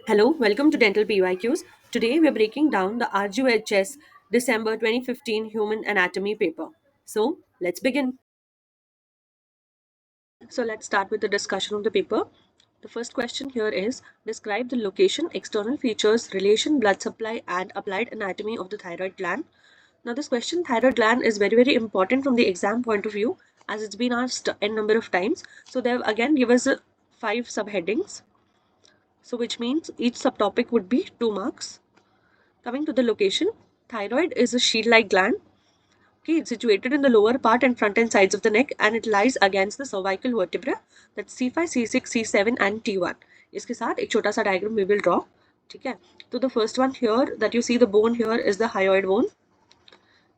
Hello, welcome to Dental PYQs. Today we are breaking down the RGUHS December 2015 Human Anatomy paper. So, let's begin. So, let's start with the discussion of the paper. The first question here is describe the location, external features, relation, blood supply, and applied anatomy of the thyroid gland. Now, this question, thyroid gland, is very important from the exam point of view as it's been asked n number of times. So, they have again give us 5 subheadings. So, which means each subtopic would be 2 marks. Coming to the location, thyroid is a shield-like gland. Okay, it's situated in the lower part and front end sides of the neck and it lies against the cervical vertebra. That's C5, C6, C7 and T1. इसके साथ एक छोटा सा diagram we will draw. ठीक है. So the first one here that you see the bone here is the hyoid bone.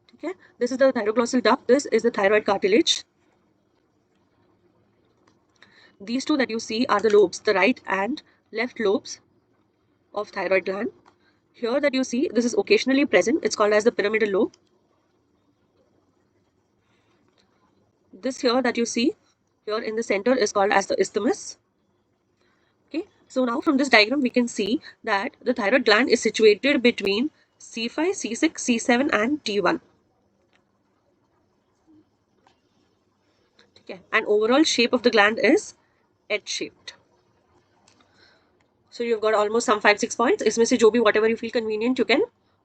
ठीक है. This is the thyroglossal duct. This is the thyroid cartilage. These two that you see are the lobes, the right and left lobes of thyroid gland. Here that you see, this is occasionally present. It's called as the pyramidal lobe. This here that you see here in the center is called as the isthmus. Okay, so now from this diagram we can see that the thyroid gland is situated between C5, C6, C7 and T1. Okay, and overall shape of the gland is H-shaped. So you've got almost some 5-6 points. इसमें से जो भी whatever you feel convenient you can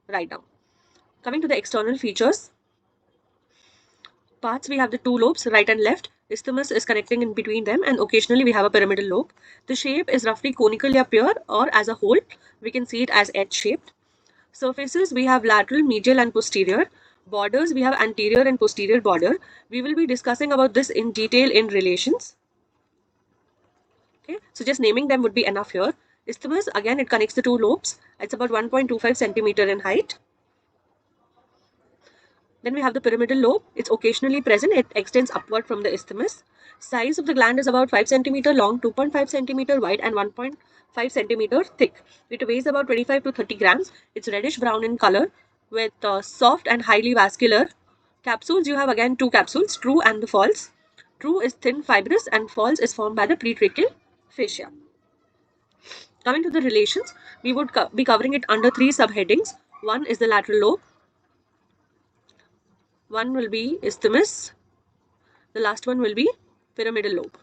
write down. Coming to the external features, parts we have the two lobes, right and left. Isthmus is connecting in between them and occasionally we have a pyramidal lobe. The shape is roughly conical या pure or as a whole we can see it as H-shaped. Surfaces we have lateral, medial and posterior. Borders we have anterior and posterior border. We will be discussing about this in detail in relations. Okay, so just naming them would be enough here. Isthmus, again it connects the two lobes. It's about 1.25 centimeter in height. Then we have the pyramidal lobe. It's occasionally present. It extends upward from the isthmus. Size of the gland is about 5 centimeter long, 2.5 centimeter wide and 1.5 centimeter thick. It weighs about 25 to 30 grams. It's reddish brown in color with soft and highly vascular capsules. You have again two capsules, true and the false. True is thin fibrous and false is formed by the pretracheal fascia. Coming to the relations, we would be covering it under three subheadings. One is the lateral lobe. One will be isthmus. The last one will be pyramidal lobe.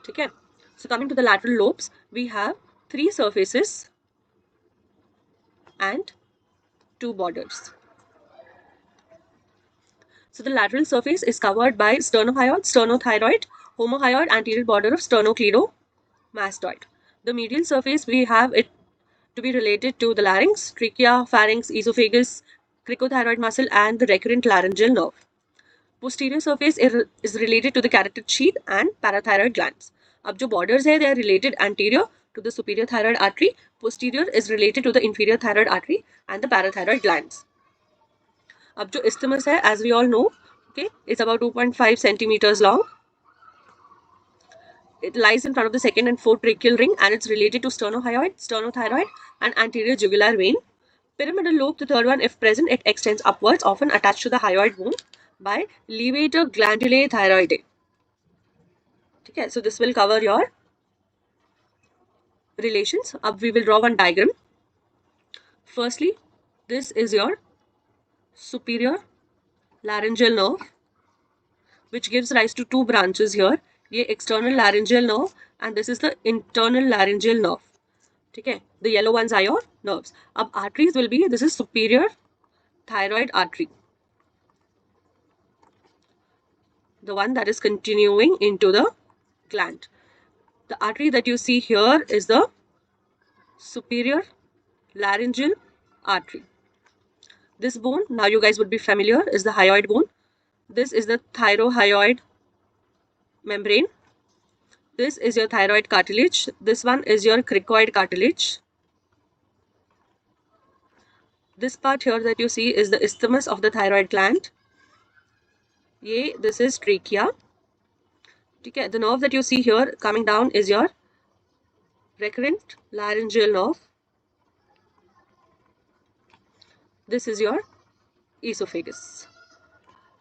Okay. So coming to the lateral lobes, we have three surfaces and two borders. So the lateral surface is covered by sternohyoid, sternothyroid, homohyoid, anterior border of sternocleidomastoid. The medial surface we have it to be related to the larynx, trachea, pharynx, esophagus, cricothyroid muscle and the recurrent laryngeal nerve. Posterior surface is related to the carotid sheath and parathyroid glands. अब जो borders है they are related anterior to the superior thyroid artery, posterior is related to the inferior thyroid artery and the parathyroid glands. अब जो isthmus है as we all know, okay, it's about 2.5 centimeters long. It lies in front of the second and fourth tracheal ring and it's related to sternohyoid, sternothyroid and anterior jugular vein. Pyramidal lobe, the third one, if present, it extends upwards, often attached to the hyoid bone by levator glandulae thyroidae. Okay, so this will cover your relations. Up we will draw one diagram. Firstly, this is your superior laryngeal nerve, which gives rise to two branches here. ये external laryngeal nerve and this is the internal laryngeal nerve. Okay, the yellow ones are your nerves. Ab arteries will be, this is superior thyroid artery, the one that is continuing into the gland. The artery that you see here is the superior laryngeal artery. This bone, now you guys would be familiar, is the hyoid bone. This is the thyrohyoid membrane. This is your thyroid cartilage. This one is your cricoid cartilage. This part here that you see is the isthmus of the thyroid gland. This is trachea. Okay, the nerve that you see here coming down is your recurrent laryngeal nerve. This is your esophagus.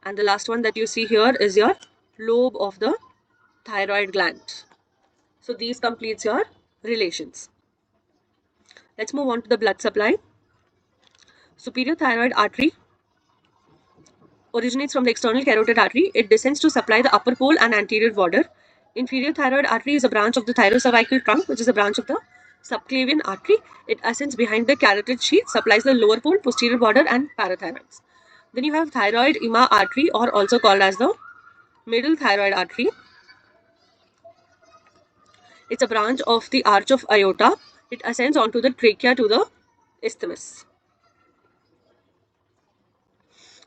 And the last one that you see here is your lobe of the thyroid gland. So these completes your relations. Let's move on to the blood supply. Superior thyroid artery originates from the external carotid artery. It descends to supply the upper pole and anterior border. Inferior thyroid artery is a branch of the thyrocervical trunk, which is a branch of the subclavian artery. It ascends behind the carotid sheath, supplies the lower pole, posterior border, and parathyroids. Then you have thyroid ema artery, or also called as the middle thyroid artery. It's a branch of the arch of aorta. It ascends onto the trachea to the isthmus.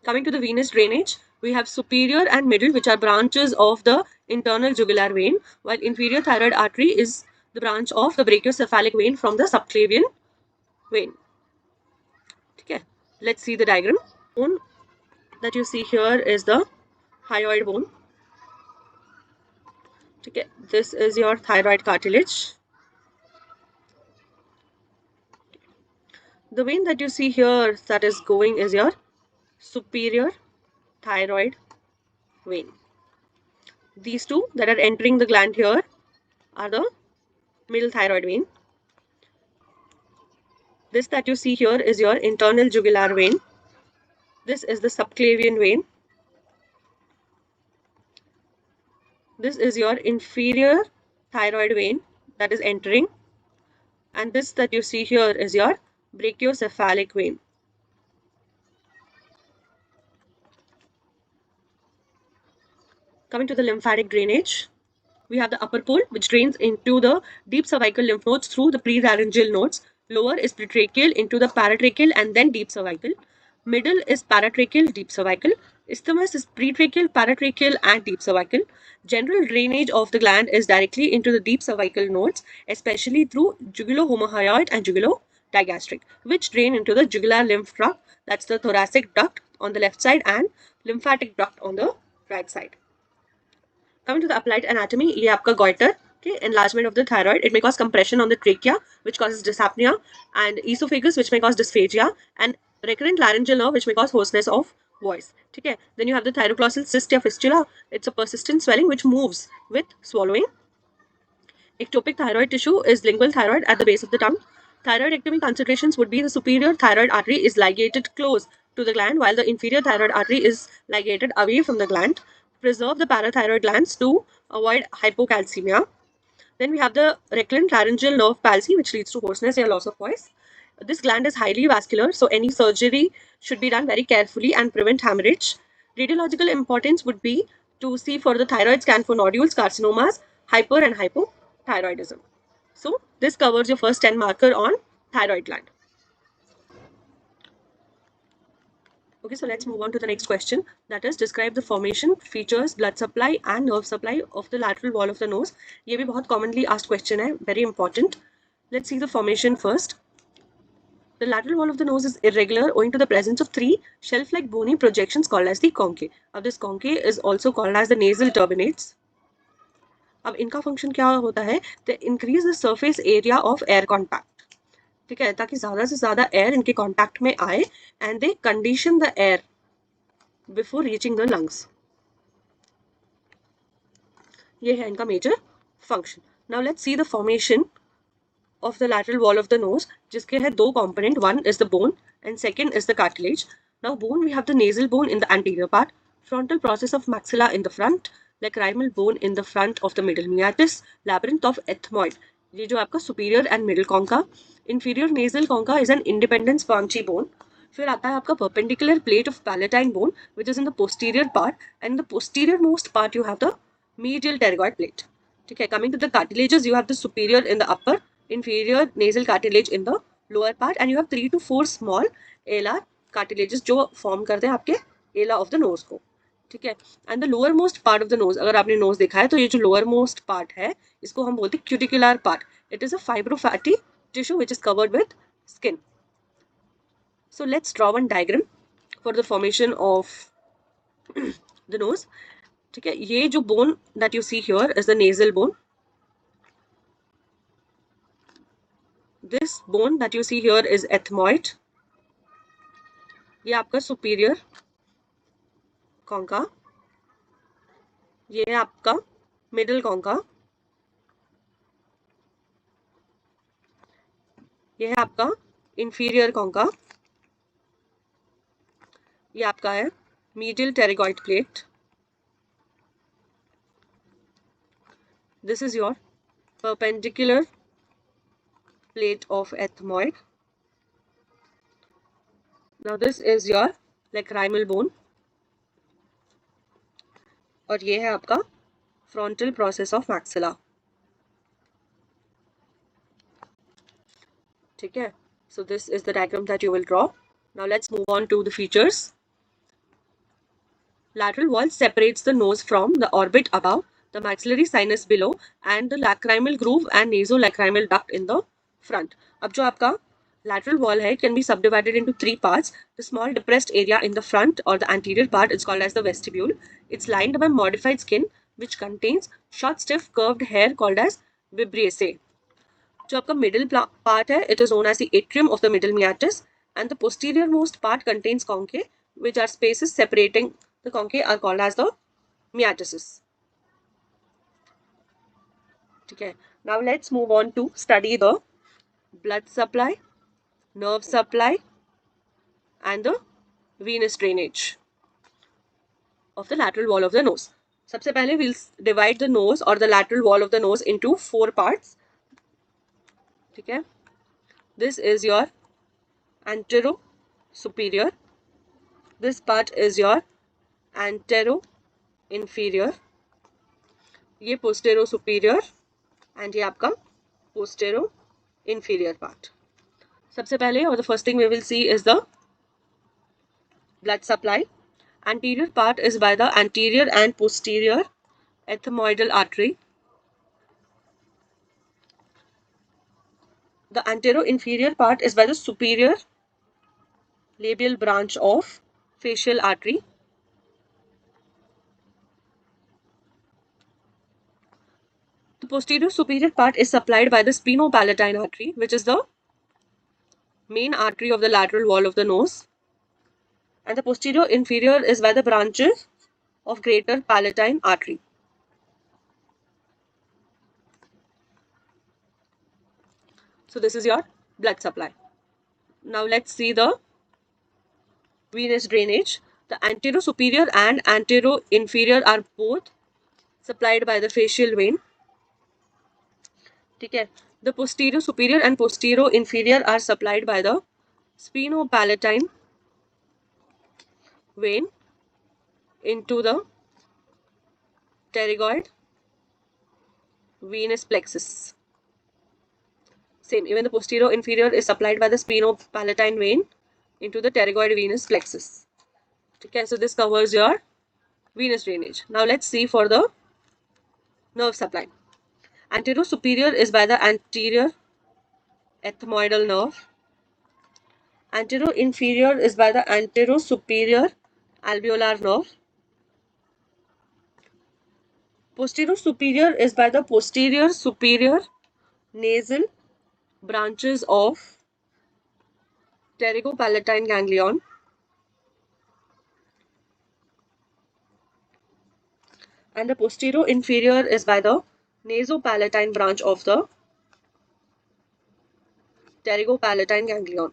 Coming to the venous drainage, we have superior and middle, which are branches of the internal jugular vein, while inferior thyroid artery is the branch of the brachiocephalic vein from the subclavian vein. Okay, let's see the diagram. Bone that you see here is the hyoid bone. Okay, this is your thyroid cartilage. The vein that you see here that is going is your superior thyroid vein. These two that are entering the gland here are the middle thyroid vein. This that you see here is your internal jugular vein. This is the subclavian vein. This is your inferior thyroid vein that is entering. And this that you see here is your brachiocephalic vein. Coming to the lymphatic drainage, we have the upper pole, which drains into the deep cervical lymph nodes through the prelaryngeal nodes. Lower is pretracheal into the paratracheal and then deep cervical. Middle is paratracheal, deep cervical. Isthmus is pretracheal, paratracheal, and deep cervical. General drainage of the gland is directly into the deep cervical nodes, especially through jugulo-homohyoid and jugulo-digastric, which drain into the jugular lymph duct, that's the thoracic duct on the left side, and lymphatic duct on the right side. Coming to the applied anatomy, ये आपका goiter, okay, enlargement of the thyroid. It may cause compression on the trachea, which causes dyspnea, and esophagus, which may cause dysphagia, and recurrent laryngeal nerve, which may cause hoarseness of voice. Okay. Then you have the thyroclossal cyst or fistula. It's a persistent swelling which moves with swallowing. Ectopic thyroid tissue is lingual thyroid at the base of the tongue. Thyroidectomy considerations would be the superior thyroid artery is ligated close to the gland, while the inferior thyroid artery is ligated away from the gland. Preserve the parathyroid glands to avoid hypocalcemia. Then we have the recurrent laryngeal nerve palsy, which leads to hoarseness or loss of voice. This gland is highly vascular, so any surgery should be done very carefully and prevent hemorrhage. Radiological importance would be to see for the thyroid scan for nodules, carcinomas, hyper and hypothyroidism. So this covers your first 10 marker on thyroid gland. Okay, so let's move on to the next question. That is, describe the formation, features, blood supply and nerve supply of the lateral wall of the nose. ये भी बहुत commonly asked question है, very important. Let's see the formation first. The lateral wall of the nose is irregular owing to the presence of three shelf-like bony projections called as the conchae. Now this conchae is also called as the nasal turbinates. अब इनका function क्या होता है? They increase the surface area of air contact. ठीक है, ताकि ज़्यादा से ज़्यादा air इनके contact में आए and they condition the air before reaching the lungs. ये है इनका major function. Now let's see the formation of the lateral wall of the nose, जिसके है दो component. One is the bone and second is the cartilage. Now bone, we have the nasal bone in the anterior part, frontal process of maxilla in the front, lacrimal bone in the front of the middle meatus, labyrinth of ethmoid. ये जो आपका superior and middle concha. Inferior nasal concha is an independent spongy bone. फिर आता है आपका perpendicular plate of palatine bone, which is in the posterior part, and in the posterior most part you have the medial pterygoid plate. ठीक है, coming to the cartilages, you have the superior in the upper, inferior nasal cartilage in the lower part, and you have 3 to 4 small alar cartilages जो form करते हैं आपके ala of the nose को. ठीक है, and the lower most part of the nose, अगर आपने nose देखा है तो ये जो lower most part है इसको हम बोलते हैं cuticular part. It is a fibrofatty tissue which is covered with skin. So let's draw one diagram for the formation of the nose. ठीक है, ये जो bone that you see here is the nasal bone. This bone that you see here is ethmoid. ये आपका superior concha. ये है आपका middle concha. ये है आपका inferior concha, ये आपका है medial pterygoid plate. This is your perpendicular plate of ethmoid. Now this is your lacrimal bone. और ये है आपका frontal process of maxilla. ठीक है, so this is the diagram that you will draw. Now let's move on to the features. Lateral wall separates the nose from the orbit above, the maxillary sinus below, and the lacrimal groove and nasolacrimal duct in the front. अब जो आपका lateral wall है, it can be subdivided into three parts. The small depressed area in the front or the anterior part is called as the vestibule. It's lined by modified skin which contains short stiff curved hair called as vibrissae. जो आपका middle part है, it is known as the atrium of the middle meatus, and the posterior most part contains conchae, which are spaces separating the conchae are called as the meatus's. ठीक है, now let's move on to study the blood supply, nerve supply, and the venous drainage of the lateral wall of the nose. सबसे पहले we'll divide the nose or the lateral wall of the nose into four parts. ठीक है, this is your antero superior, this part is your antero inferior, ये posterior superior, and ये आपका posterior inferior part. सबसे पहले or the first thing we will see is the blood supply. Anterior part is by the anterior and posterior ethmoidal artery. The antero-inferior part is by the superior labial branch of facial artery. The posterior superior part is supplied by the sphenopalatine artery, which is the main artery of the lateral wall of the nose. And the posterior inferior is by the branches of greater palatine artery. So this is your blood supply. Now let's see the venous drainage. The antero-superior and antero-inferior are both supplied by the facial vein. ठीक है, the posterior superior and posterior inferior are supplied by the sphenopalatine vein into the pterygoid venous plexus. Same, even the posterior inferior is supplied by the sphenopalatine vein into the pterygoid venous plexus. Okay, so this covers your venous drainage. Now let's see for the nerve supply. Anterior superior is by the anterior ethmoidal nerve. Anterior inferior is by the anterior superior alveolar nerve. Posterior superior is by the posterior superior nasal branches of pterygopalatine ganglion. And the posterior inferior is by the nasopalatine branch of the pterygopalatine ganglion.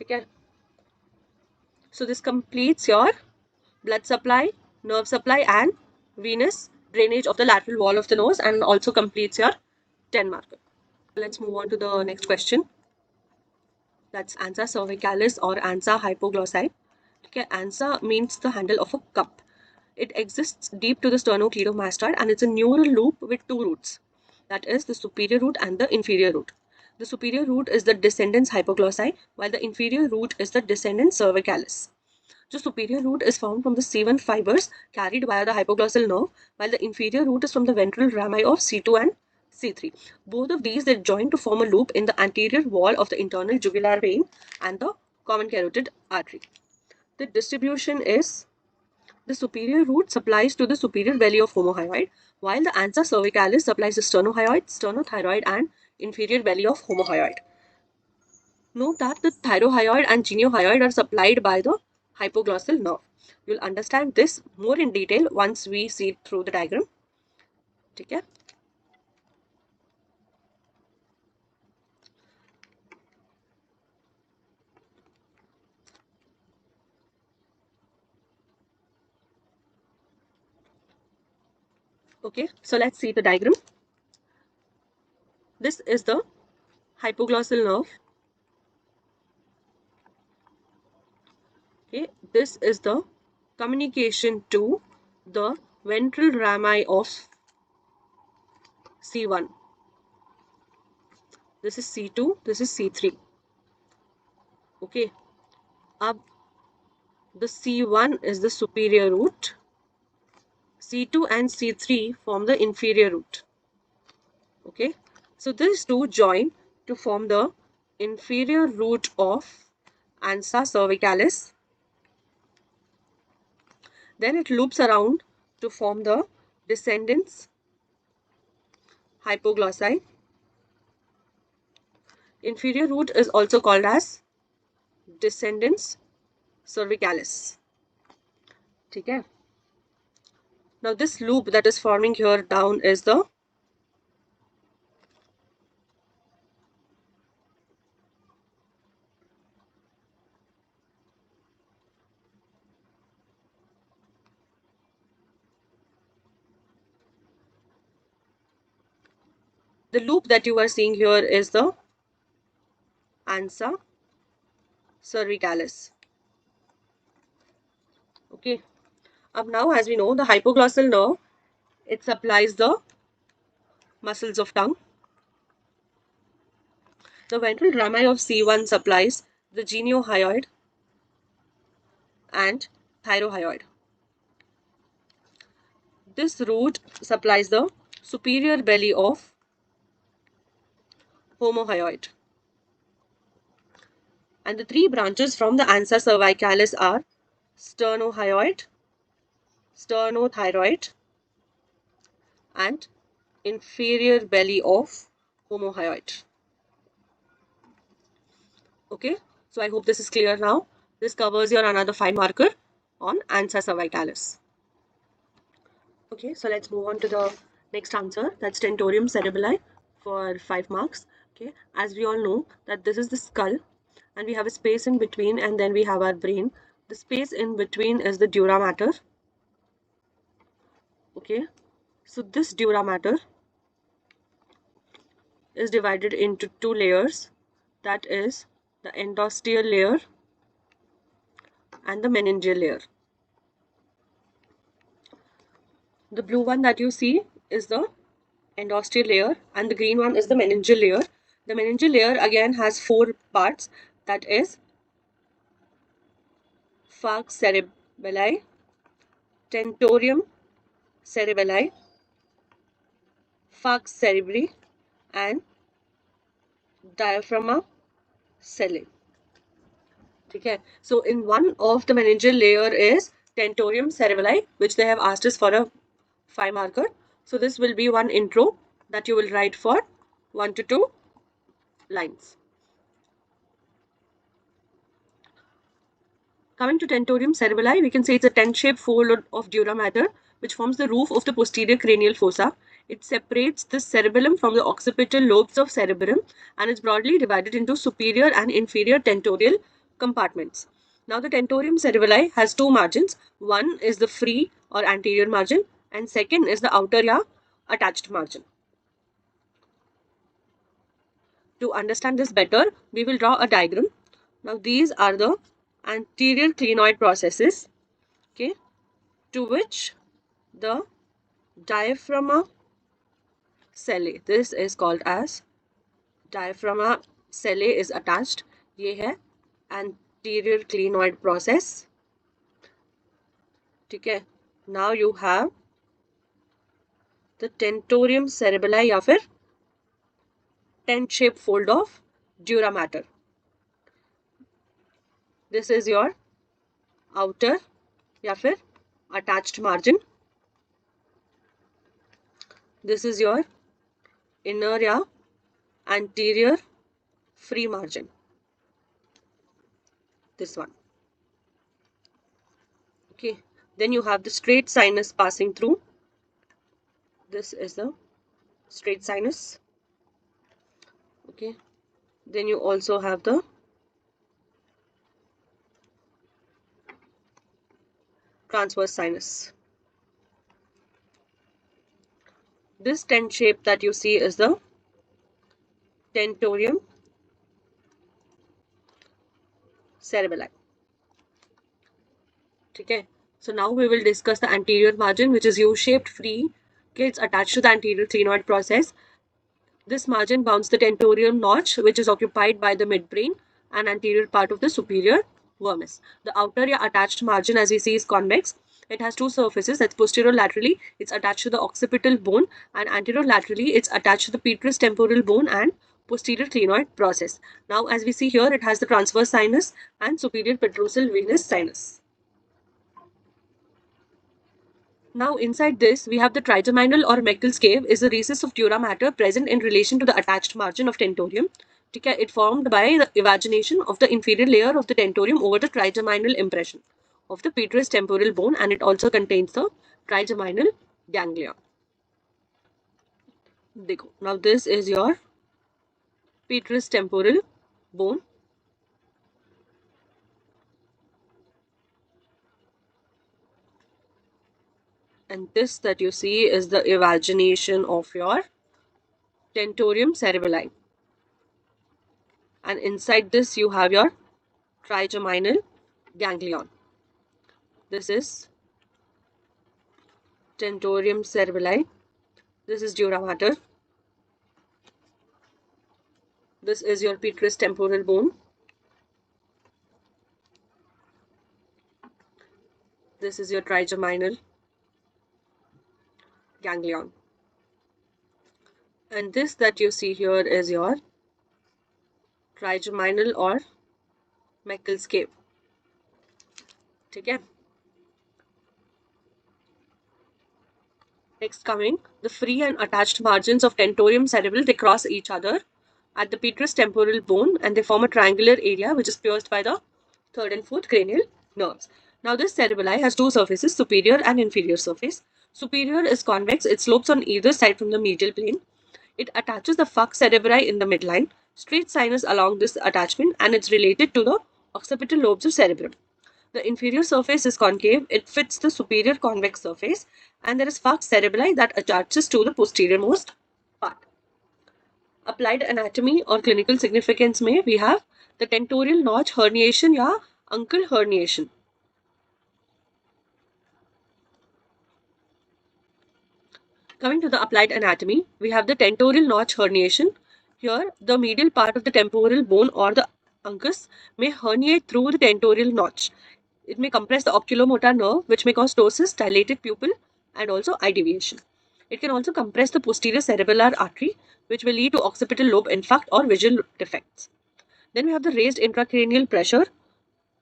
Okay. So this completes your blood supply, nerve supply, and venous drainage of the lateral wall of the nose, and also completes your 10 marker. Let's move on to the next question. That's ansa cervicalis or ansa hypoglossae. Okay, ansa means the handle of a cup. It exists deep to the sternocleidomastoid, and it's a neural loop with two roots. That is the superior root and the inferior root. The superior root is the descendens hypoglossae, while the inferior root is the descendens cervicalis. The superior root is formed from the C1 fibers carried via the hypoglossal nerve, while the inferior root is from the ventral rami of C2 and C3. Both of these, they join to form a loop in the anterior wall of the internal jugular vein and the common carotid artery. The distribution is: the superior root supplies to the superior belly of homohyoid, while the ansa cervicalis supplies the sternohyoid, sternothyroid, and inferior belly of homohyoid. Note that the thyrohyoid and geniohyoid are supplied by the hypoglossal nerve. You'll understand this more in detail once we see through the diagram. ठीक है। Okay, so let's see the diagram. This is the hypoglossal nerve. Okay, this is the communication to the ventral rami of C1. This is C2, this is C3. Okay, अब the C1 is the superior root, C2 and C3 form the inferior root. Okay, so these two join to form the inferior root of ansa cervicalis. Then it loops around to form the descendants hypoglossi. Inferior root is also called as descendants cervicalis. ठीक है? Now this loop that is forming here down is the loop that you are seeing here is the ansa cervicalis. Okay. Now as we know, the hypoglossal nerve, it supplies the muscles of tongue. The ventral rami of C1 supplies the geniohyoid and thyrohyoid. This root supplies the superior belly of homohyoid. And the three branches from the ansa cervicalis are sternohyoid, sternothyroid, and inferior belly of homohyoid. Okay, so I hope this is clear now. This covers your another 5-marker on ansa cervicalis. Okay, so let's move on to the next answer. That's tentorium cerebelli for 5 marks. Okay, as we all know that this is the skull and we have a space in between and then we have our brain. The space in between is the dura mater. Okay, so this dura mater is divided into 2 layers. That is the endosteal layer and the meningeal layer. The blue one that you see is the endosteal layer and the green one is the meningeal layer. The meningeal layer again has 4 parts, that is falx cerebelli, tentorium cerebelli, falx cerebri and diaphragma cellae. Okay, so in one of the meningeal layer is tentorium cerebelli, which they have asked us for a 5-marker. So this will be one intro that you will write for 1 to 2 lines. Coming to tentorium cerebelli, we can say it's a tent-shaped fold of dura mater which forms the roof of the posterior cranial fossa. It separates the cerebellum from the occipital lobes of cerebrum and is broadly divided into superior and inferior tentorial compartments. Now the tentorium cerebelli has 2 margins. One is the free or anterior margin and second is the outer or attached margin. To understand this better, we will draw a diagram. Now these are the anterior clinoid processes, okay, to which the diaphragma cellae, this is called as diaphragma cellae, is attached. ये है anterior clinoid process. ठीक है. Now you have the tentorium cerebelli या फिर tent shaped fold of dura mater. This is your outer या फिर attached margin. This is your inner या anterior free margin. This one. Okay. Then you have the straight sinus passing through. This is the straight sinus. Okay, then you also have the transverse sinus. This tent shape that you see is the tentorium cerebelli. Okay, so now we will discuss the anterior margin, which is U-shaped free. Okay, it's attached to the anterior clinoid process. This margin bounds the tentorium notch, which is occupied by the midbrain and anterior part of the superior vermis. The outer attached margin, as we see, is convex. It has two surfaces. That's posterior laterally, it's attached to the occipital bone, and anterior laterally, it's attached to the petrous temporal bone and posterior clinoid process. Now, as we see here, it has the transverse sinus and superior petrosal venous sinus. Now, inside this, we have the trigeminal or Meckel's cave is a recess of dura mater present in relation to the attached margin of tentorium. It formed by the evagination of the inferior layer of the tentorium over the trigeminal impression of the petrous temporal bone, and it also contains the trigeminal ganglia. Now, this is your petrous temporal bone. And this that you see is the evagination of your tentorium cerebelli. And inside this, you have your trigeminal ganglion. This is tentorium cerebelli. This is dura mater. This is your petrous temporal bone. This is your trigeminal ganglion. And this that you see here is your trigeminal or Meckel's cave. Okay. Next coming, the free and attached margins of tentorium cerebral, they cross each other at the petrous temporal bone and they form a triangular area which is pierced by the third and fourth cranial nerves. Now this cerebelli has two surfaces, superior and inferior surface. Superior is convex, it slopes on either side from the medial plane. It attaches the falx cerebri in the midline, straight sinus along this attachment, and it's related to the occipital lobes of cerebrum. The inferior surface is concave, it fits the superior convex surface, and there is falx cerebelli that attaches to the posteriormost part. Applied anatomy or clinical significance में we have the tentorial notch herniation या uncal herniation. Coming to the applied anatomy, we have the tentorial notch herniation. Here, the medial part of the temporal bone or the uncus may herniate through the tentorial notch. It may compress the oculomotor nerve, which may cause ptosis, dilated pupil, and also eye deviation. It can also compress the posterior cerebellar artery, which will lead to occipital lobe infarct or visual defects. Then we have the raised intracranial pressure.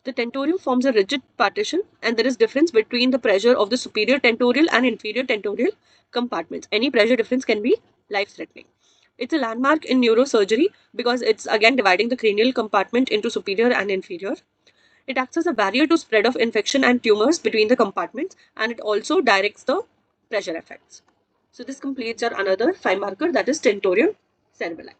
The tentorium forms a rigid partition, and there is difference between the pressure of the superior tentorial and inferior tentorial compartments. Any pressure difference can be life-threatening. It's a landmark in neurosurgery because it's again dividing the cranial compartment into superior and inferior. It acts as a barrier to spread of infection and tumors between the compartments, and it also directs the pressure effects. So this completes our another 5 marker, that is tentorium cerebelli.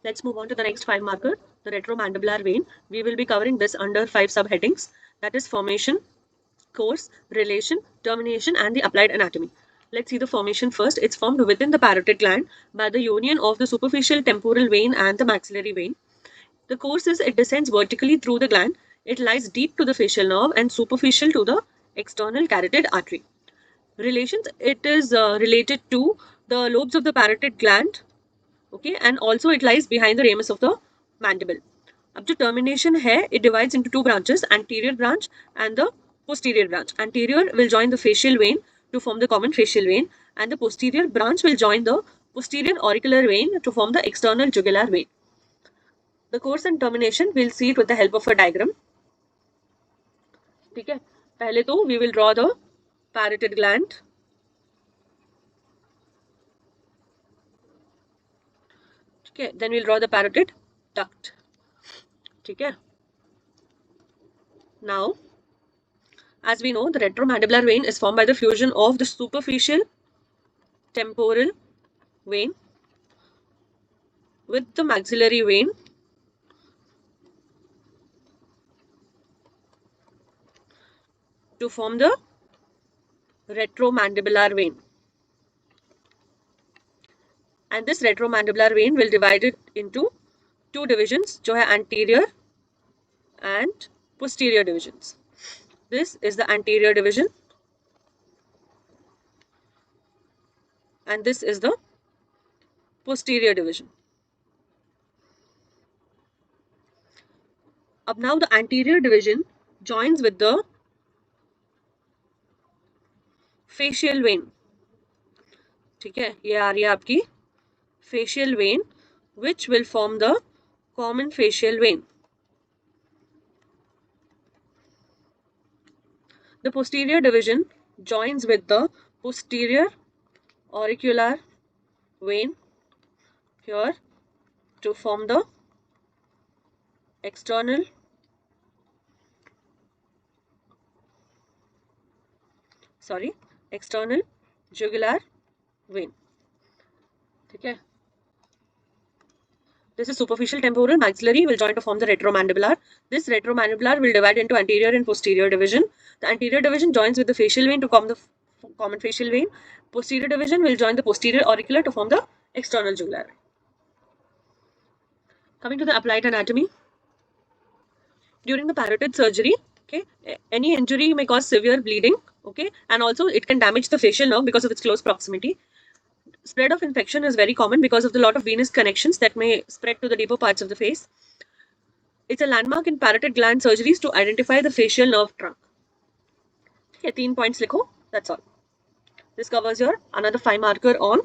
Let's move on to the next 5 marker, the retromandibular vein. We will be covering this under 5 subheadings, that is formation, course, relation, termination, and the applied anatomy. Let's see the formation first. It's formed within the parotid gland by the union of the superficial temporal vein and the maxillary vein. The course is it descends vertically through the gland. It lies deep to the facial nerve and superficial to the external carotid artery. Relations, it is related to the lobes of the parotid gland. Okay, and also it lies behind the ramus of the mandible. Up to termination here, it divides into two branches, anterior branch and the posterior branch. Anterior will join the facial vein to form the common facial vein, and the posterior branch will join the posterior auricular vein to form the external jugular vein. The course and termination, we'll see it with the help of a diagram. ठीक है, पहले तो we will draw the parotid gland. ठीक है, then we'll draw the parotid duct. ठीक है. Now, As we know, the retromandibular vein is formed by the fusion of the superficial temporal vein with the maxillary vein to form the retromandibular vein. And this retromandibular vein will divide it into two divisions, जो है anterior and posterior divisions. This is the anterior division and this is the posterior division. Now the anterior division joins with the facial vein. ठीक है, ये आ रही है आपकी facial vein, which will form the common facial vein. The posterior division joins with the posterior auricular vein here to form the external jugular vein. ठीक है, this is superficial temporal maxillary will join to form the retromandibular. This retromandibular will divide into anterior and posterior division. The anterior division joins with the facial vein to form the common facial vein. Posterior division will join the posterior auricular to form the external jugular vein. Coming to the applied anatomy. During the parotid surgery, okay, any injury may cause severe bleeding, okay, and also it can damage the facial nerve because of its close proximity. Spread of infection is very common because of the lot of venous connections that may spread to the deeper parts of the face. It's a landmark in parotid gland surgeries to identify the facial nerve trunk. Okay, 3 points likho, that's all. This covers your another 5 marker on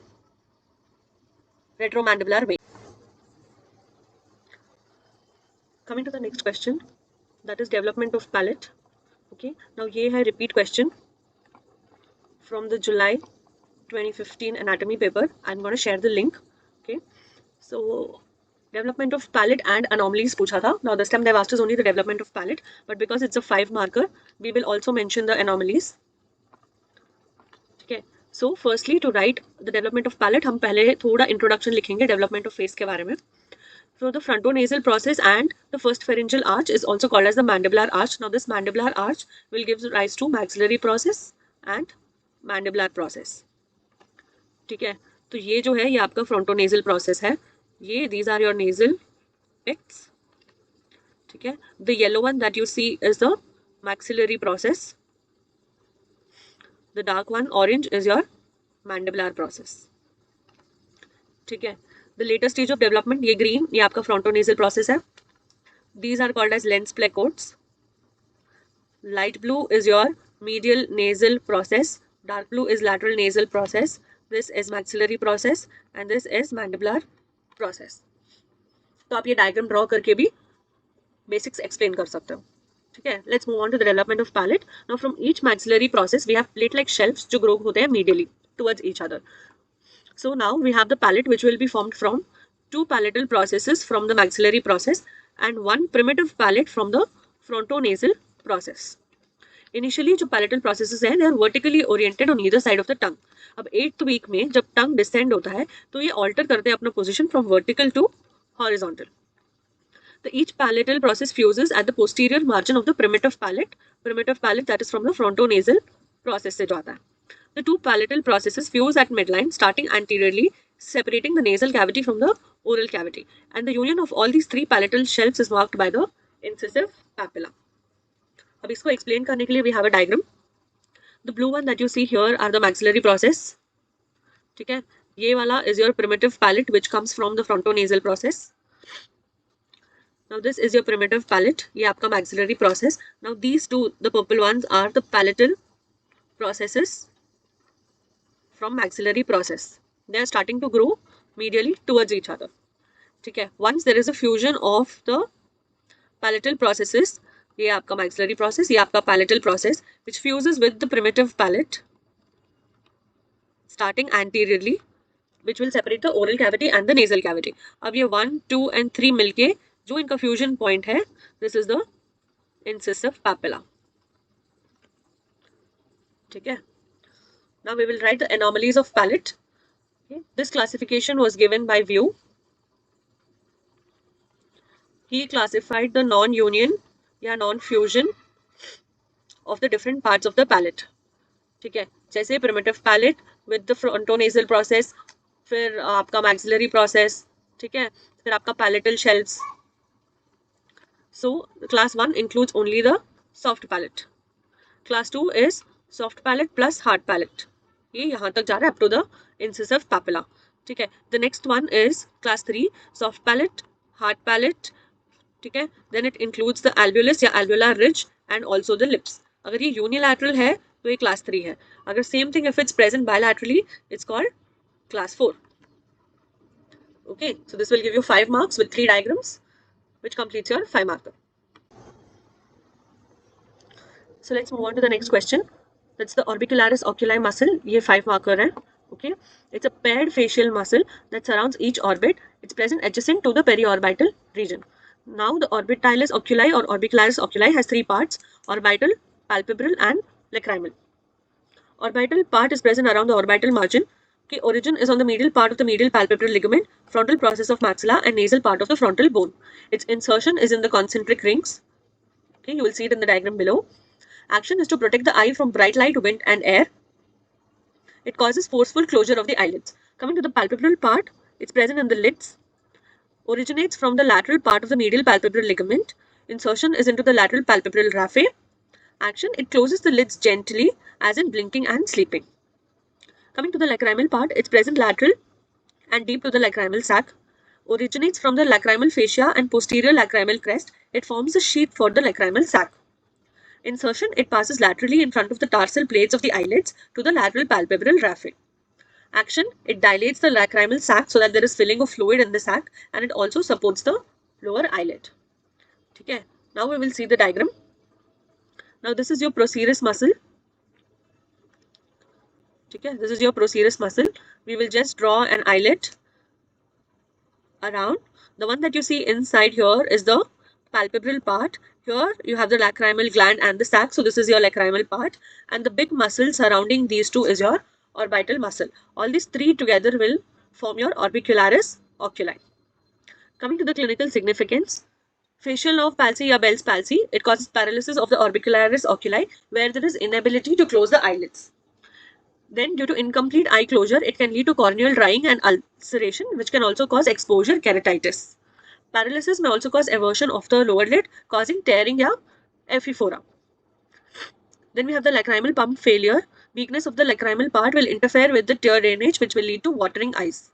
retromandibular vein. Coming to the next question, that is development of palate. Okay, now ye hai repeat question from the July 2015 anatomy paper. I'm going to share the link. Okay, so development of palate and anomalies pucha tha. Now this time they've asked us only the development of palate, but because it's a 5 marker, we will also mention the anomalies. Okay, so firstly to write the development of palate, हम पहले थोड़ा introduction लिखेंगे development of face के बारे में. So the frontonasal process and the first pharyngeal arch is also called as the mandibular arch. Now this mandibular arch will give rise to maxillary process and mandibular process. ठीक है, तो ये जो है ये आपका frontonasal process है. ये these are your nasal pects. ठीक है, the yellow one that you see is the maxillary process. The dark one orange is your mandibular process. ठीक है, the later stage of development ये green ये आपका frontonasal process है. These are called as lens placodes. Light blue is your medial nasal process. Dark blue is lateral nasal process. This is maxillary process and this is mandibular process. तो आप ये diagram draw करके भी basics explain कर सकते हो. ठीक है, let's move on to the development of palate. Now from each maxillary process we have plate-like shelves जो grow होते हैं medially towards each other. So now we have the palate which will be formed from 2 palatal processes from the maxillary process and 1 primitive palate from the frontonasal process. Initially जो palatal processes हैं they are vertically oriented on either side of the tongue. अब 8th week में जब tongue descend होता है तो ये alter करते हैं अपना position from vertical to horizontal. The each palatal process fuses at the posterior margin of the primitive palate that is from the frontonasal process से जो आता है. The 2 palatal processes fuse at midline starting anteriorly, separating the nasal cavity from the oral cavity. And the union of all these 3 palatal shelves is marked by the incisive papilla. अब इसको explain करने के लिए we have a diagram. The blue one that you see here are the maxillary process. ठीक है, ये वाला is your primitive palate which comes from the frontonasal process. Now this is your primitive palate. ये आपका maxillary process. Now these two, the purple ones, are the palatal processes from maxillary process. They are starting to grow medially towards each other. ठीक है, once there is a fusion of the palatal processes, ये आपका maxillary process, ये आपका palatal process, which fuses with the primitive palate starting anteriorly, which will separate the oral cavity and the nasal cavity. अब ये 1, 2 and 3 मिलके जो इनका fusion point है, this is the incisive papilla. ठीक है. Now we will write the anomalies of palette. Okay. This classification was given by View. He classified the non-union या non-fusion of the different parts of the palate. ठीक है. जैसे primitive palate with the frontonasal process, फिर आपका maxillary process, ठीक है, फिर आपका palatal shelves. So class 1 includes only the soft palate. Class 2 is soft palate plus hard palate. ये यहाँ तक जा रहा है up to the incisive papilla. ठीक है. The next one is class 3 soft palate, hard palate. ठीक है. Then it includes the alveolus या alveolar ridge and also the lips. अगर ये unilateral है तो ये class 3 है. अगर same thing if it's present bilaterally, it's called class 4. Okay, so this will give you 5 marks with 3 diagrams, which completes your 5 marker. So let's move on to the next question. That's the orbicularis oculi muscle. ये 5 marker है. Okay, it's a paired facial muscle that surrounds each orbit. It's present adjacent to the periorbital region. Now the orbitalis oculi or orbicularis oculi has 3 parts: orbital, palpebral and lacrimal. Orbital part is present around the orbital margin. Okay, origin is on the medial part of the medial palpebral ligament, frontal process of maxilla and nasal part of the frontal bone. Its insertion is in the concentric rings. Okay, you will see it in the diagram below. Action is to protect the eye from bright light, wind and air. It causes forceful closure of the eyelids. Coming to the palpebral part, it's present in the lids. Originates from the lateral part of the medial palpebral ligament. Insertion is into the lateral palpebral raphe. Action, it closes the lids gently, as in blinking and sleeping. Coming to the lacrimal part, it's present lateral and deep to the lacrimal sac. Originates from the lacrimal fascia and posterior lacrimal crest. It forms a sheath for the lacrimal sac. Insertion, it passes laterally in front of the tarsal plates of the eyelids to the lateral palpebral raphe. Action, it dilates the lacrimal sac so that there is filling of fluid in the sac and it also supports the lower eyelid. Okay, now we will see the diagram. Now this is your procerus muscle. Okay, this is your procerus muscle. We will just draw an eyelid around. The one that you see inside here is the palpebral part. Here you have the lacrimal gland and the sac, so this is your lacrimal part, and the big muscle surrounding these two is your orbital muscle. All these three together will form your orbicularis oculi. Coming to the clinical significance, facial nerve palsy or Bell's palsy, it causes paralysis of the orbicularis oculi where there is inability to close the eyelids. Then due to incomplete eye closure, it can lead to corneal drying and ulceration, which can also cause exposure keratitis. Paralysis may also cause eversion of the lower lid, causing tearing या epiphora. Then we have the lacrimal pump failure. Weakness of the lacrimal part will interfere with the tear drainage, which will lead to watering eyes.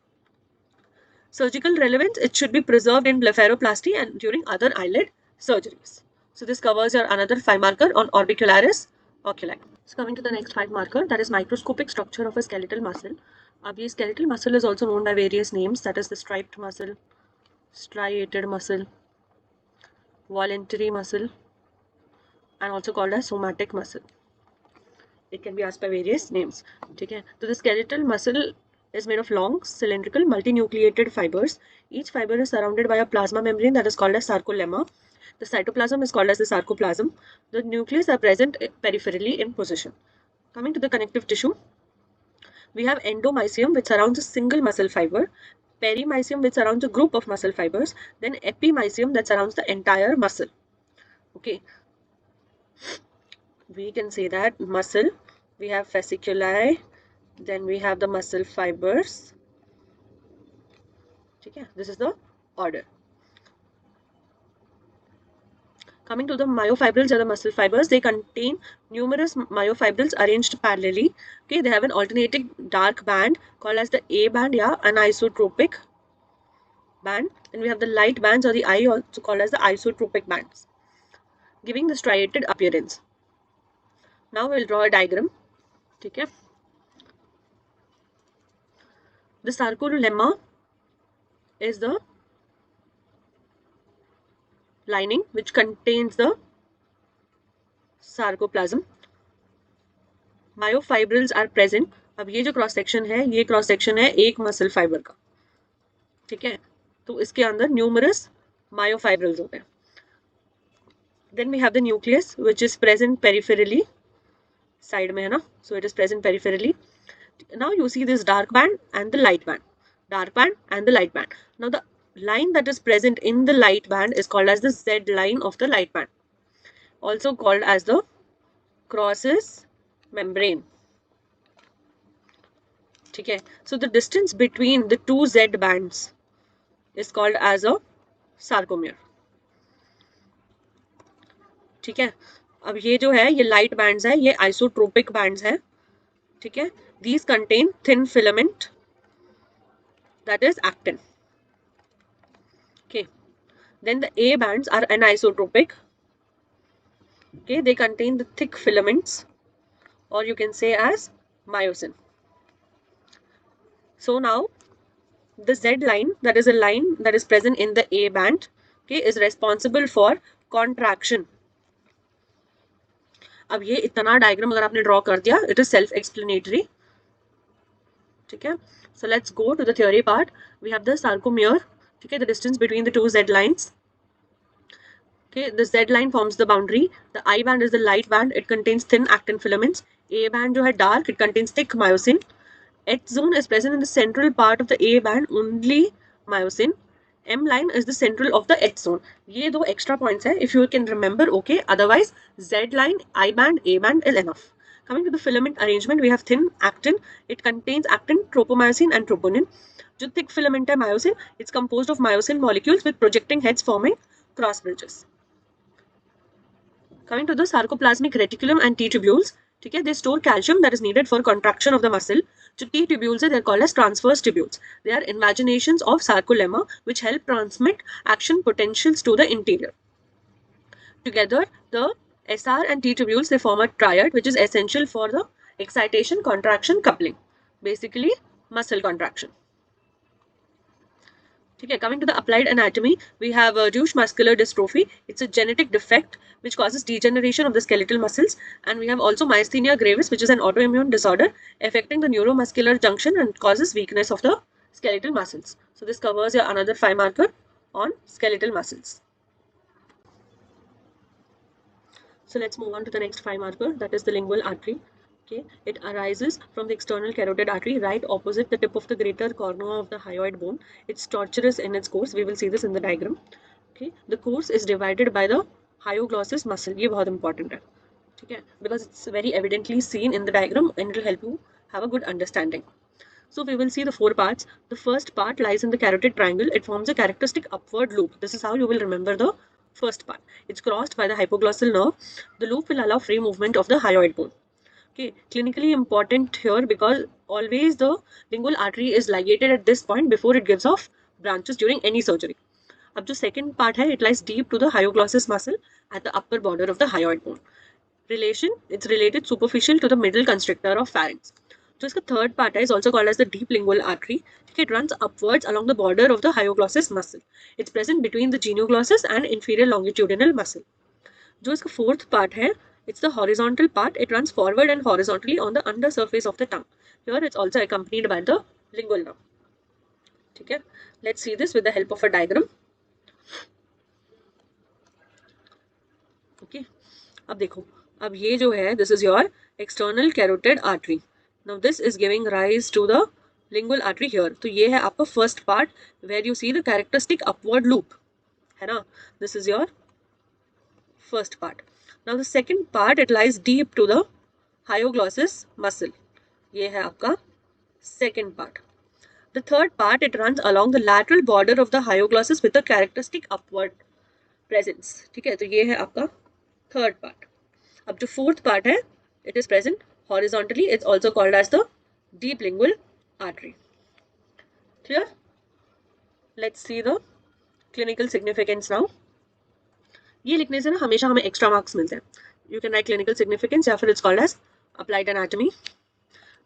Surgical relevance, it should be preserved in blepharoplasty and during other eyelid surgeries. So this covers your another 5 marker on orbicularis oculi. So coming to the next 5 marker, that is microscopic structure of a skeletal muscle. Abhi skeletal muscle is also known by various names, that is the striped muscle, striated muscle, voluntary muscle, and also called as somatic muscle. It can be asked by various names. Okay. So the skeletal muscle is made of long, cylindrical, multinucleated fibers. Each fiber is surrounded by a plasma membrane that is called as sarcolemma. The cytoplasm is called as the sarcoplasm. The nucleus are present peripherally in position. Coming to the connective tissue, we have endomysium, which surrounds a single muscle fiber, perimysium, which surrounds a group of muscle fibers, then epimysium that surrounds the entire muscle. Okay, we can say that muscle, we have fasciculi, then we have the muscle fibers. Okay, this is the order. Coming to the myofibrils or the muscle fibers, they contain numerous myofibrils arranged parallelly. Okay, they have an alternating dark band called as the A band, yeah, anisotropic band. And we have the light bands or the I, also called as the isotropic bands, giving the striated appearance. Now we'll draw a diagram. Okay. The sarcolemma is the lining which contains the sarcoplasm. Myofibrils are present. अब ये जो cross section है, ये cross section है एक muscle fibre का. ठीक है, तो इसके अंदर न्यूमरस myofibrils होते हैं. Then we have the nucleus which is present peripherally. Side में है ना, so it is present peripherally. Now you see this dark band and the light band, dark band and the light band. Now the line that is present in the light band is called as the Z line of the light band, also called as the crosses membrane. Okay, so the distance between the two Z bands is called as a sarcomere. ठीक है, अब ये जो है ये light bands है, ये isotropic bands है. ठीक है, these contain thin filament that is actin. Okay, then the A bands are anisotropic. Okay, they contain the thick filaments, or you can say as myosin. So now the Z line, that is a line that is present in the A band, okay, is responsible for contraction. अब ये इतना diagram अगर आपने draw कर दिया, it is self explanatory. ठीक है, so let's go to the theory part. We have the sarcomere. ठीक है, the distance between the two Z lines. Okay, the Z line forms the boundary. The I band is the light band. It contains thin actin filaments. A band जो है dark, it contains thick myosin. H zone is present in the central part of the A band, only myosin. M line is the central of the H zone. ये दो extra points है. If you can remember, okay. Otherwise, Z line, I band, A band is enough. Coming to the filament arrangement, we have thin actin. It contains actin, tropomyosin, and troponin. जो thick filament है myosin, it's composed of myosin molecules with projecting heads forming cross bridges. Coming to the sarcoplasmic reticulum and T tubules, ठीक है, they store calcium that is needed for contraction of the muscle. जो T tubules है, they are called as transverse tubules. They are invaginations of sarcolemma which help transmit action potentials to the interior. Together, the SR and T tubules, they form a triad which is essential for the excitation, contraction, coupling. Basically, muscle contraction. Okay, coming to the applied anatomy, we have Duchenne muscular dystrophy. It's a genetic defect which causes degeneration of the skeletal muscles, and we have also myasthenia gravis, which is an autoimmune disorder affecting the neuromuscular junction and causes weakness of the skeletal muscles. So this covers your another 5 marker on skeletal muscles. So let's move on to the next 5 marker, that is the lingual artery. Okay, it arises from the external carotid artery right opposite the tip of the greater cornua of the hyoid bone. It's tortuous in its course. We will see this in the diagram. Okay, the course is divided by the hyoglossus muscle. ये बहुत important है. ठीक है, because it's very evidently seen in the diagram and it will help you have a good understanding. So we will see the 4 parts. The first part lies in the carotid triangle. It forms a characteristic upward loop. This is how you will remember the first part. It's crossed by the hypoglossal nerve. The loop will allow free movement of the hyoid bone. Okay, clinically important here because always the lingual artery is ligated at this point before it gives off branches during any surgery. अब जो second part है, it lies deep to the hyoglossus muscle at the upper border of the hyoid bone. Relation, it's related superficial to the middle constrictor of pharynx. जो इसका third part है, is also called as the deep lingual artery. It runs upwards along the border of the hyoglossus muscle. It's present between the genioglossus and inferior longitudinal muscle. जो इसका fourth part है, it's the horizontal part. It runs forward and horizontally on the undersurface of the tongue. Here it's also accompanied by the lingual nerve. ठीक है, let's see this with the help of a diagram. Okay, अब देखो, अब ये जो है, this is your external carotid artery. Now this is giving rise to the lingual artery here. तो ये है आपका first part where you see the characteristic upward loop, है ना? This is your first part. Now the second part, it lies deep to the hyoglossus muscle. ये है आपका second part. The third part, it runs along the lateral border of the hyoglossus with a characteristic upward presence. ठीक है, तो ये है आपका third part. अब जो fourth part है, it is present horizontally. It's also called as the deep lingual artery. Clear? Let's see the clinical significance now. ये लिखने से ना हमेशा हमें एक्स्ट्रा मार्क्स मिलते हैं. You can write clinical significance या फिर it's called as applied anatomy.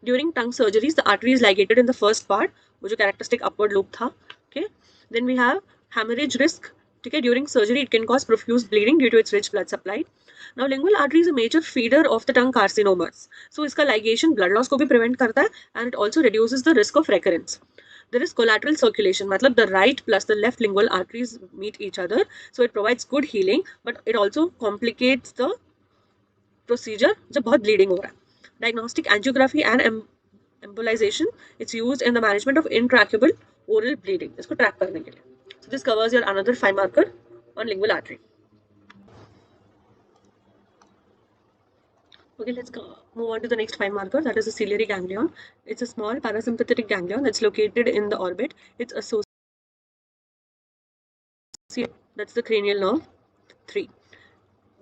During tongue surgeries the artery is ligated in the first part, वो जो कैरेक्टरिस्टिक अपवर्ड लूप था. Okay, then we have haemorrhage risk. ठीक है, during surgery it can cause profuse bleeding due to its rich blood supply. Now lingual artery is a major feeder of the tongue carcinomas. So इसका ligation blood loss को भी prevent करता है and it also reduces the risk of recurrence. There is collateral circulation, मतलब the right plus the left lingual arteries meet each other, so it provides good healing, but it also complicates the procedure जब बहुत bleeding हो रहा है. Diagnostic angiography and embolization. It's used in the management of intractable oral bleeding. इसको track करने के लिए. So this covers your another 5 marker on lingual artery. Okay, let's move on to the next 5 marker, that is the ciliary ganglion. It's a small parasympathetic ganglion that's located in the orbit. It's associated, that's the cranial nerve 3.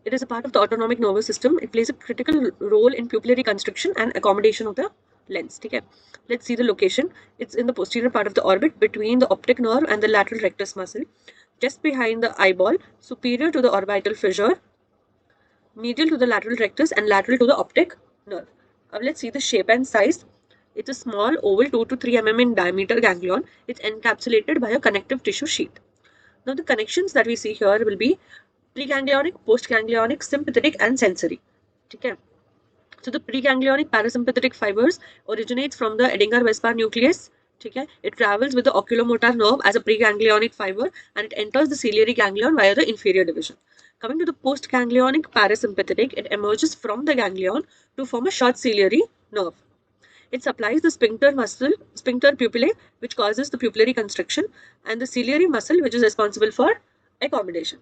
It is a part of the autonomic nervous system. It plays a critical role in pupillary constriction and accommodation of the lens. Okay, let's see the location. It's in the posterior part of the orbit between the optic nerve and the lateral rectus muscle, just behind the eyeball, superior to the orbital fissure, medial to the lateral rectus and lateral to the optic nerve. Now let's see the shape and size. It's a small oval 2 to 3 mm in diameter ganglion. It's encapsulated by a connective tissue sheath. Now the connections that we see here will be preganglionic, postganglionic, sympathetic and sensory. Okay. So the preganglionic parasympathetic fibers originates from the Edinger-Westphal nucleus. Okay. It travels with the oculomotor nerve as a preganglionic fiber and it enters the ciliary ganglion via the inferior division. Coming to the postganglionic parasympathetic, it emerges from the ganglion to form a short ciliary nerve. It supplies the sphincter muscle, sphincter pupillae, which causes the pupillary constriction, and the ciliary muscle, which is responsible for accommodation.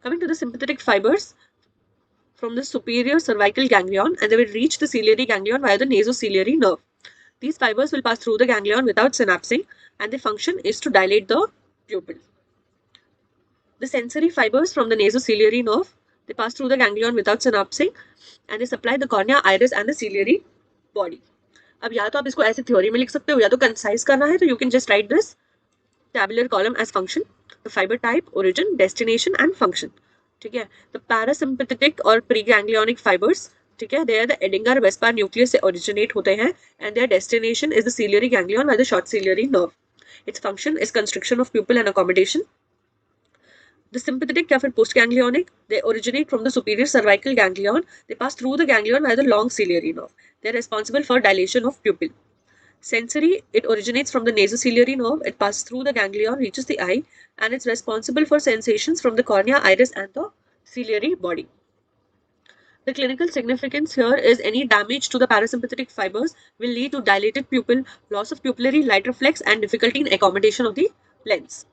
Coming to the sympathetic fibers from the superior cervical ganglion, and they will reach the ciliary ganglion via the nasociliary nerve. These fibers will pass through the ganglion without synapsing, and their function is to dilate the pupil. The sensory fibers from the nasociliary nerve, they pass through the ganglion without synapsing, and they supply the cornea, iris, and the ciliary body. अब या तो आप इसको ऐसे theory में लिख सकते हो या तो कंसाइज करना है तो you can just right this tabular column as function, the fiber type, origin, destination and function. ठीक है, the parasympathetic और preganglionic fibers, ठीक है, they are the Edinger-Westphal nucleus से originate होते हैं and their destination is the ciliary ganglion by the short ciliary nerve. Its function is constriction of pupil and accommodation. The sympathetic या फिर postganglionic, they originate from the superior cervical ganglion. They pass through the ganglion by the long ciliary nerve. They are responsible for dilation of pupil. Sensory, it originates from the nasociliary nerve. It passes through the ganglion, reaches the eye, and it's responsible for sensations from the cornea, iris, and the ciliary body. The clinical significance here is any damage to the parasympathetic fibers will lead to dilated pupil, loss of pupillary light reflex, and difficulty in accommodation of the lens.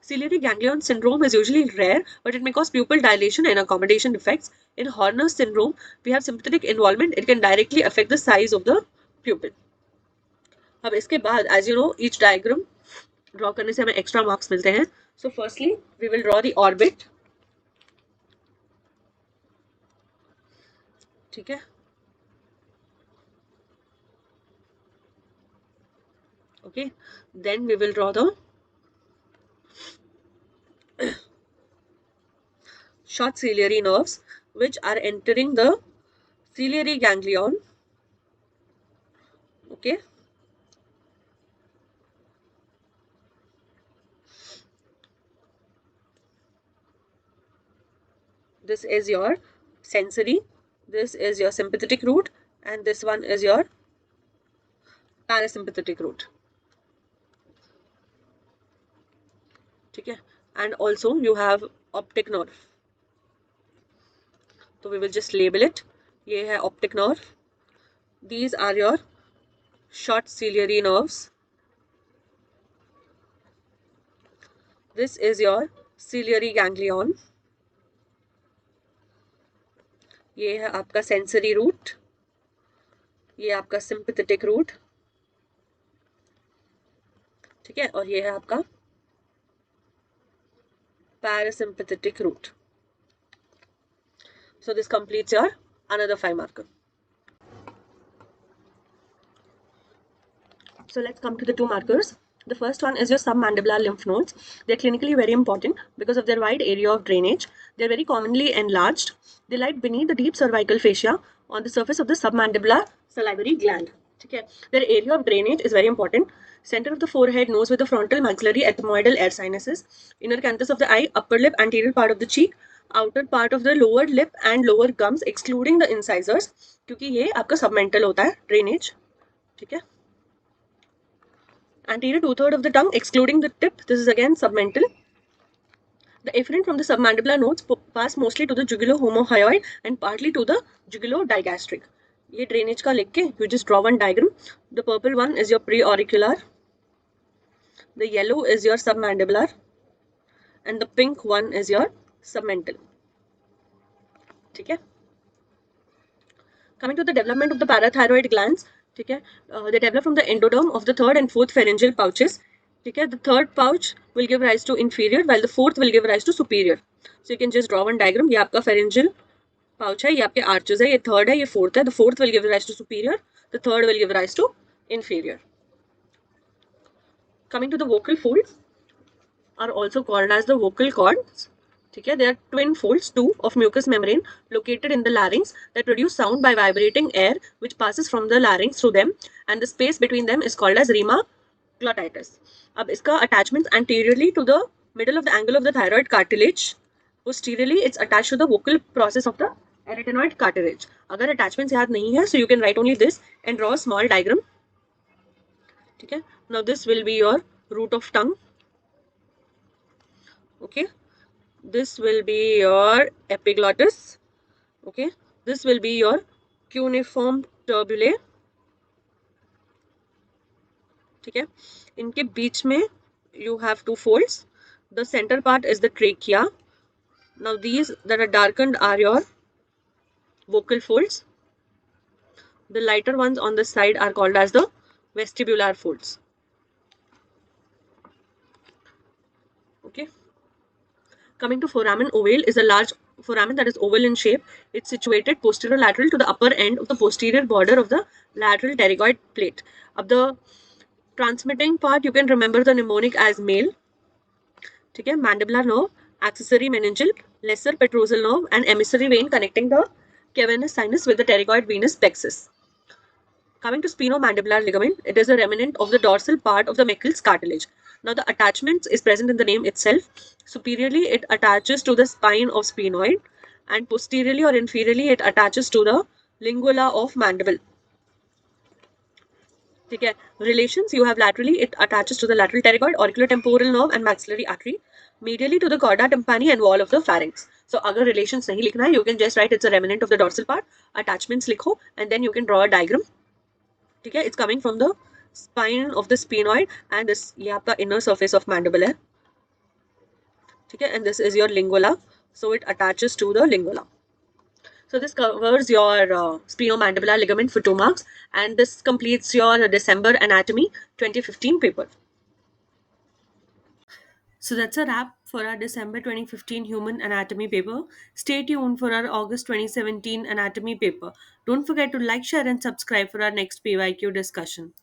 Ciliary ganglion syndrome is usually rare, but it may cause pupil dilation and accommodation defects. In Horner syndrome, we have sympathetic involvement. It can directly affect the size of the pupil. अब इसके बाद as you know each diagram draw करने से हमें extra marks मिलते हैं. So firstly we will draw the orbit. ठीक है, okay, then we will draw the short ciliary nerves which are entering the ciliary ganglion. Okay, this is your sensory, this is your sympathetic root, and this one is your parasympathetic root. ठीक है, and also you have optic nerve. So we will just label it. ये है optic nerve. These are your short ciliary nerves. This is your ciliary ganglion. ये है आपका sensory root. ये आपका sympathetic root. ठीक है, और ये है आपका parasympathetic root. So this completes your another 5 marker. So let's come to the 2 markers. The first one is your submandibular lymph nodes. They're clinically very important because of their wide area of drainage. They're very commonly enlarged. They lie beneath the deep cervical fascia on the surface of the submandibular salivary gland. Okay. Their area of drainage is very important. Center of the forehead, nose with the frontal, maxillary, ethmoidal air sinuses. Inner canthus of the eye, upper lip, anterior part of the cheek, outer part of the lower lip and lower gums excluding the incisors, क्योंकि ये आपका submental होता है drainage. ठीक है. Anterior 2/3 of the tongue excluding the tip, this is again submental. The efferent from the submandibular nodes pass mostly to the jugulo-homohyoid and partly to the jugulo-digastric. ये drainage का लिख के you just draw one diagram. The purple one is your preauricular, the yellow is your submandibular, and the pink one is your submental. ठीक है. Coming to the development of the parathyroid glands, ठीक है, they develop from the endoderm of the third and fourth pharyngeal pouches. ठीक है, the third pouch will give rise to inferior while the fourth will give rise to superior. So you can just draw one diagram. ये आपका pharyngeal pouch है, ये आपके arches है, ये third है, ये fourth है. The fourth will give rise to superior, the third will give rise to inferior. Coming to the vocal folds are also called as the vocal cords. Okay, they are twin folds, two of mucous membrane located in the larynx that produce sound by vibrating air which passes from the larynx through them, and the space between them is called as rima glottitis. अब इसका attachments anteriorly to the middle of the angle of the thyroid cartilage. Posteriorly, it's attached to the vocal process of the arytenoid cartilage. अगर attachments याद नहीं है, so you can write only this and draw a small diagram. Okay, now this will be your root of tongue. Okay, this will be your epiglottis. Okay, this will be your cuneiform turbulae. ठीक है, इनके बीच में you have two folds. The center part is the trachea. Now these that are darkened are your vocal folds. The lighter ones on the side are called as the vestibular folds. Okay. Coming to foramen ovale is a large foramen that is oval in shape. It's situated posterolateral to the upper end of the posterior border of the lateral pterygoid plate. Of the transmitting part, you can remember the mnemonic as male. ठीक है, mandibular nerve, accessory meningeal, lesser petrosal nerve, and emissary vein connecting the cavernous sinus with the pterygoid venous plexus. Coming to spinomandibular ligament, it is a remnant of the dorsal part of the Meckel's cartilage. Now the attachment is present in the name itself. Superiorly, it attaches to the spine of sphenoid, and posteriorly or inferiorly, it attaches to the lingula of mandible. ठीक है, relations you have laterally, it attaches to the lateral pterygoid, auriculotemporal nerve and maxillary artery, medially to the chorda tympani and wall of the pharynx. So अगर relations नहीं लिखना है, you can just write it's a remnant of the dorsal part. Attachments लिखो and then you can draw a diagram. ठीक है, it's coming from the spine of the sphenoid and this ये आपका inner surface of mandible है. ठीक है, and this is your lingula, so it attaches to the lingula. So this covers your sphenomandibular ligament for 2 marks, and this completes your December Anatomy 2015 paper. So that's a wrap for our December 2015 Human Anatomy paper. Stay tuned for our August 2017 Anatomy paper. Don't forget to like, share, and subscribe for our next PYQ discussion.